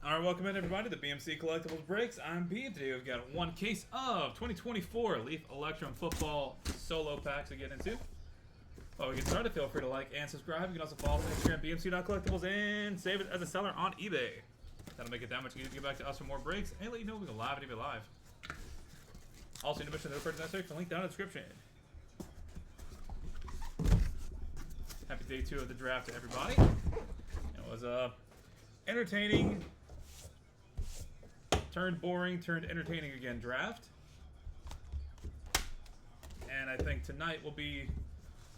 Alright, welcome in everybody to the BMC Collectibles Breaks. I'm B. Today we've got one case of 2024 Leaf Electrum Football Solo Packs to get into. While we get started, feel free to like and subscribe. You can also follow us on Instagram, BMC.collectibles, and save it as a seller on eBay. That'll make it that much easier to get back to us for more breaks and let you know we go live and even live. Also, in addition to the purchase necessary, for link down in the description. Happy day 2 of the draft to everybody. It was entertaining, turned boring, turned entertaining again draft. And I think tonight will be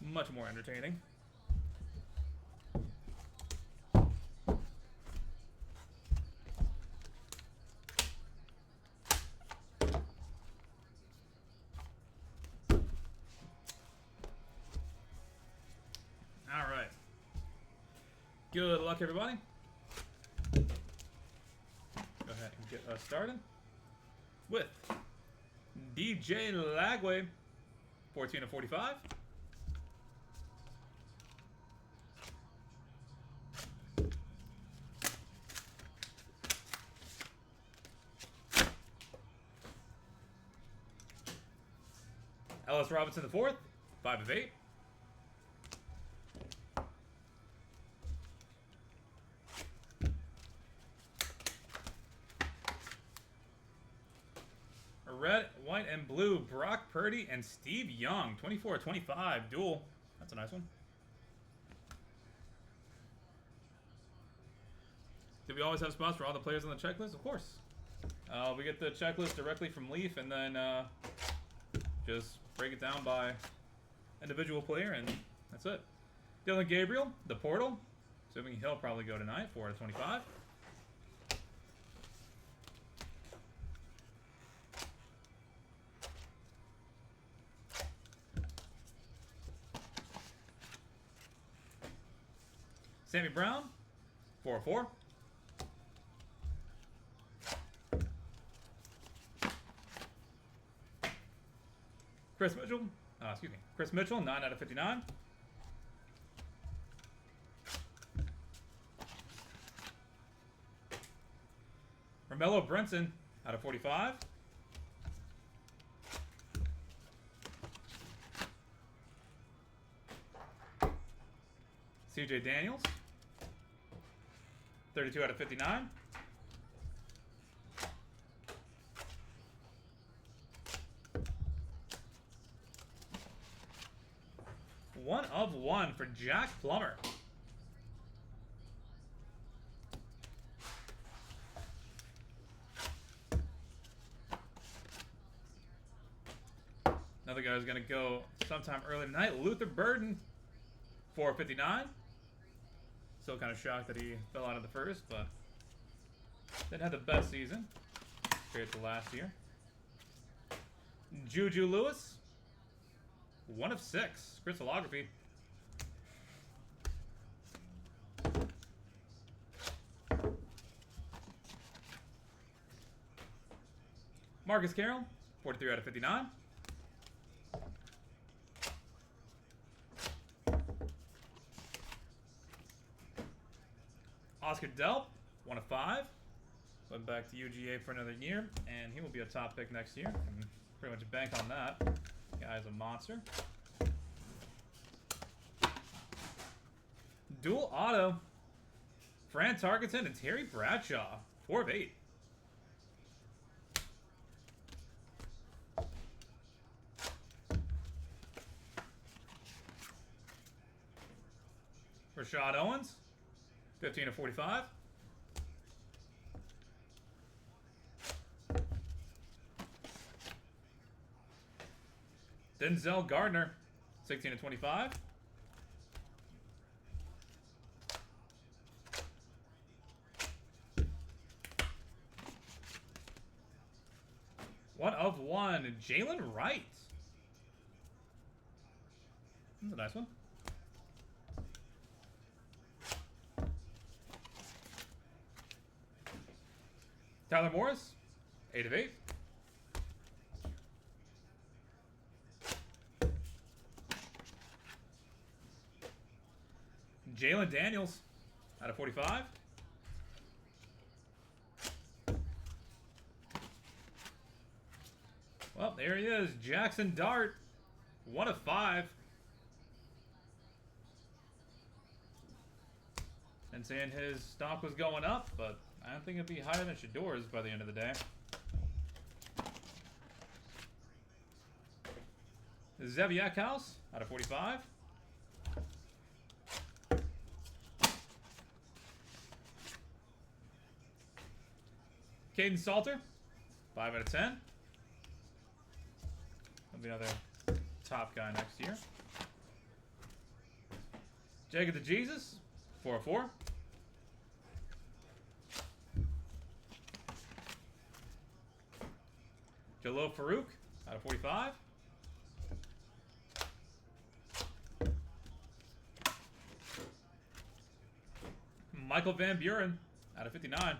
much more entertaining. All right. Good luck, everybody. Go ahead and get us started with DJ Lagway, 14/45. Ellis Robinson the 4th, 5/8. Red, white, and blue, Brock Purdy and Steve Young, 24/25, dual. That's a nice one. Do we always have spots for all the players on the checklist? Of course. We get the checklist directly from Leaf, and then just break it down by individual player, and that's it. Dylan Gabriel, the Portal. Assuming he'll probably go tonight, 4/25. Sammy Brown, 4/4. Chris Mitchell, Chris Mitchell, 9/59. Romello Brinson, /45. CJ Daniels, 32/59. One of one for Jack Plummer. Another guy who's going to go sometime early tonight, Luther Burden, 4/59. Still kind of shocked that he fell out of the first, but didn't have the best season compared to last year. Juju Lewis, 1/6, crystallography. Marcus Carroll, 43/59. Oscar Delp, 1/5. Went back to UGA for another year, and he will be a top pick next year. And pretty much bank on that. Guy's a monster. Dual auto. Fran Tarkenton and Terry Bradshaw, 4/8. Rashad Owens, 15/45. Denzel Gardner, 16/25. One of one, Jalen Wright. That's a nice one. Tyler Morris, 8/8. Jalen Daniels, /45. Well, there he is. Jackson Dart. 1 of 5. And saying his stock was going up, but I don't think it'd be higher than Shador's by the end of the day. Zeviak House out of 45. Caden Salter, 5 out of 10. That'll be another top guy next year. Jacob the Jesus, 4 of 4. Jalil Farouk, out of 45. Michael Van Buren, out of 59.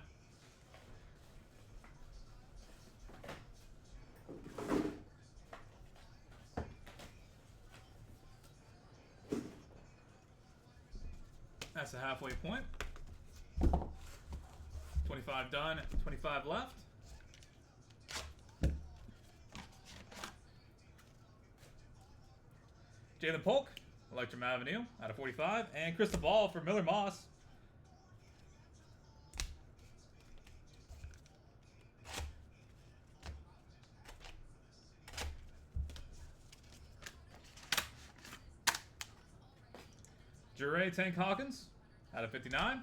That's the halfway point. 25 done, 25 left. Jalen Polk, Electrum Avenue, out of 45. And Crystal Ball for Miller Moss. Jure Tank Hawkins, out of 59.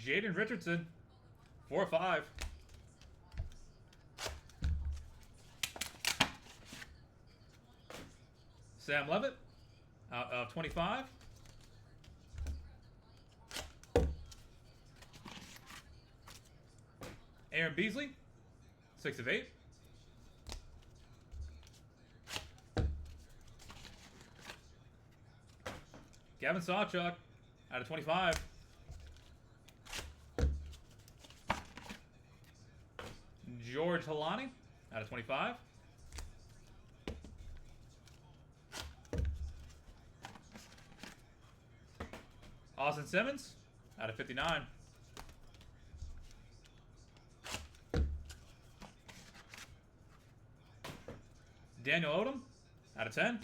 Jaden Richardson, 4 of 5. Sam Levitt, out of 25. Aaron Beasley, 6 of 8. Gavin Sawchuk, out of 25. George Halani, out of 25. Austin Simmons, out of 59. Daniel Odom, out of 10.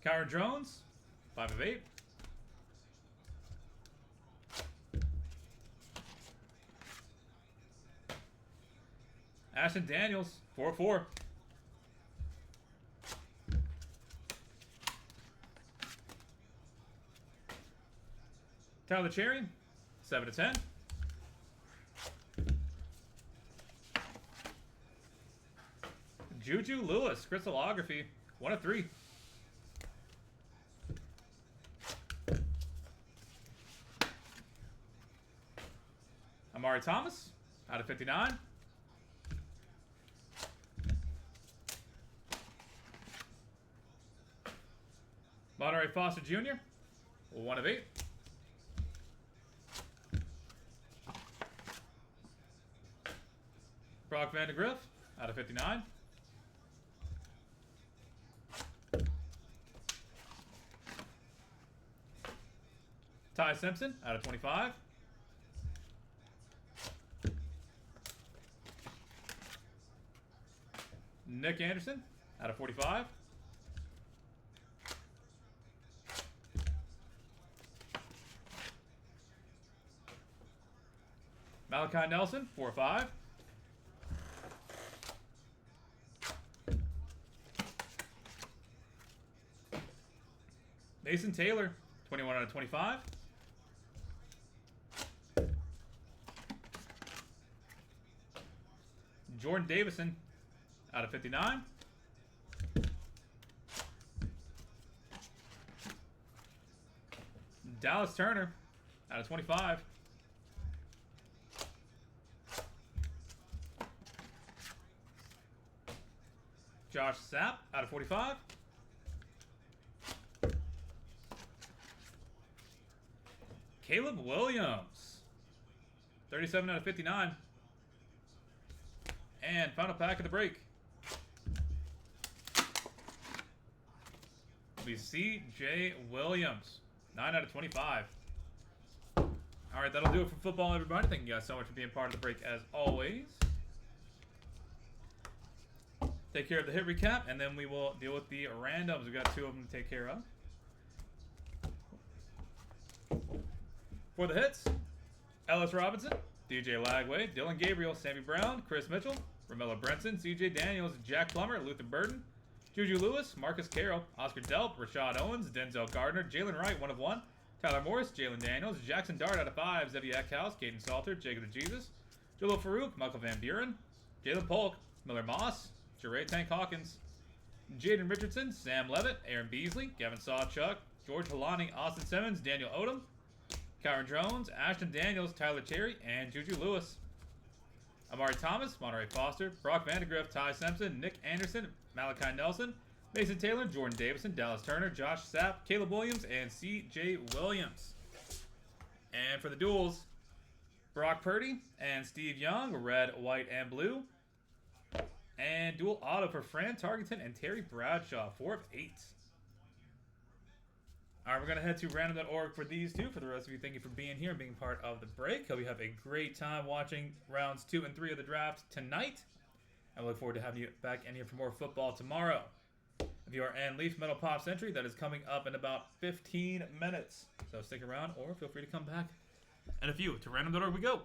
Kyron Jones, 5 of 8. Ashton Daniels, 4 of 4. Tyler Cherry, 7 of 10. Juju Lewis, crystallography, 1 of 3. Amari Thomas, out of 59. Monterey Foster Jr., 1 of 8. Brock Vandegrift, out of 59. Ty Simpson, out of 25. Nick Anderson, out of 45. Malachi Nelson, 4 of 5. Mason Taylor, 21 out of 25. Jordan Davison, out of 59. Dallas Turner, out of 25. Josh Sapp, out of 45. Caleb Williams, 37 out of 59. And final pack of the break. be C.J. Williams. 9 out of 25. All right, that'll do it for football, everybody. Thank you guys so much for being part of the break, as always. Take care of the hit recap, and then we will deal with the randoms. We've got 2 of them to take care of. For the hits, Ellis Robinson, DJ Lagway, Dylan Gabriel, Sammy Brown, Chris Mitchell, Romello Brenson, CJ Daniels, Jack Plummer, Luther Burton, Juju Lewis, Marcus Carroll, Oscar Delp, Rashad Owens, Denzel Gardner, Jalen Wright, 1 of 1, Tyler Morris, Jalen Daniels, Jackson Dart out of 5, Zevi Eckhouse, Caden Salter, Jacob the Jesus, Jalil Farouk, Michael Van Buren, Jalen Polk, Miller Moss, Jeray Tank Hawkins, Jaden Richardson, Sam Levitt, Aaron Beasley, Gavin Sawchuk, George Halani, Austin Simmons, Daniel Odom, Kyron Jones, Ashton Daniels, Tyler Terry, and Juju Lewis. Amari Thomas, Monterey Foster, Brock Vandegrift, Ty Simpson, Nick Anderson, Malachi Nelson, Mason Taylor, Jordan Davison, Dallas Turner, Josh Sapp, Caleb Williams, and C.J. Williams. And for the duels, Brock Purdy and Steve Young, red, white, and blue. And dual auto for Fran Tarkenton and Terry Bradshaw, 4 of 8. All right, we're going to head to random.org for these 2. For the rest of you, thank you for being here and being part of the break. Hope you have a great time watching rounds 2 and 3 of the draft tonight. I look forward to having you back in here for more football tomorrow. If you are in Leaf Metal Pop Century, that is coming up in about 15 minutes. So stick around or feel free to come back. And a few to random.org we go.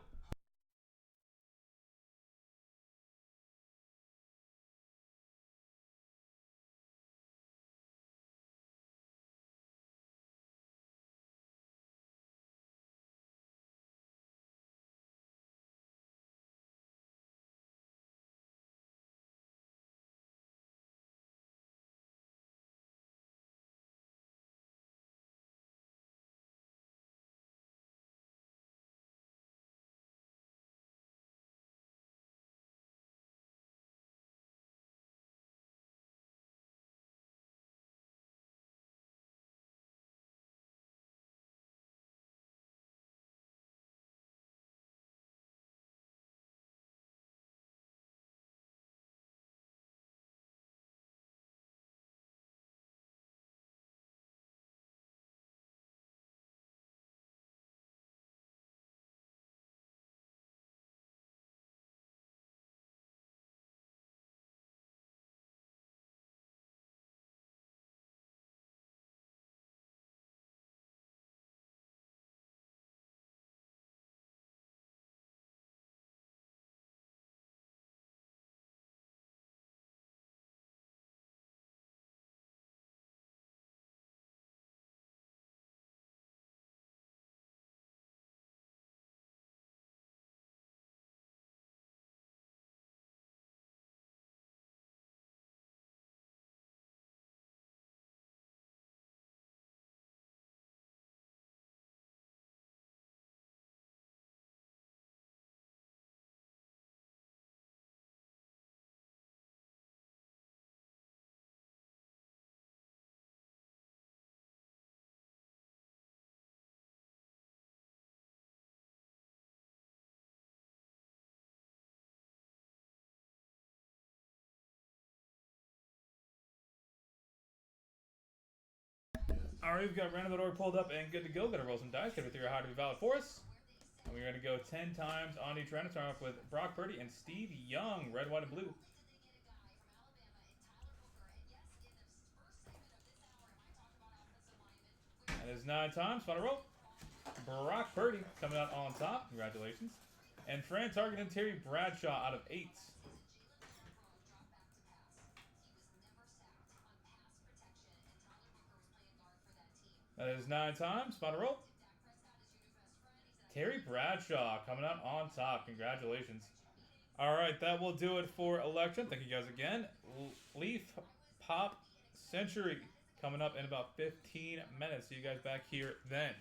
All right, we've got random.org pulled up and good to go. Gonna roll some dice. Get through how to be valid for us. And we're gonna go 10 times on each random. Start off with Brock Purdy and Steve Young, red, white, and blue. That is 9 times. Final roll. Brock Purdy coming out on top. Congratulations. And Fran Target and Terry Bradshaw out of 8. That is 9 times. Final roll. Terry Bradshaw coming out on top. Congratulations. All right, that will do it for Electrum. Thank you guys again. Leaf Pop Century coming up in about 15 minutes. See you guys back here then.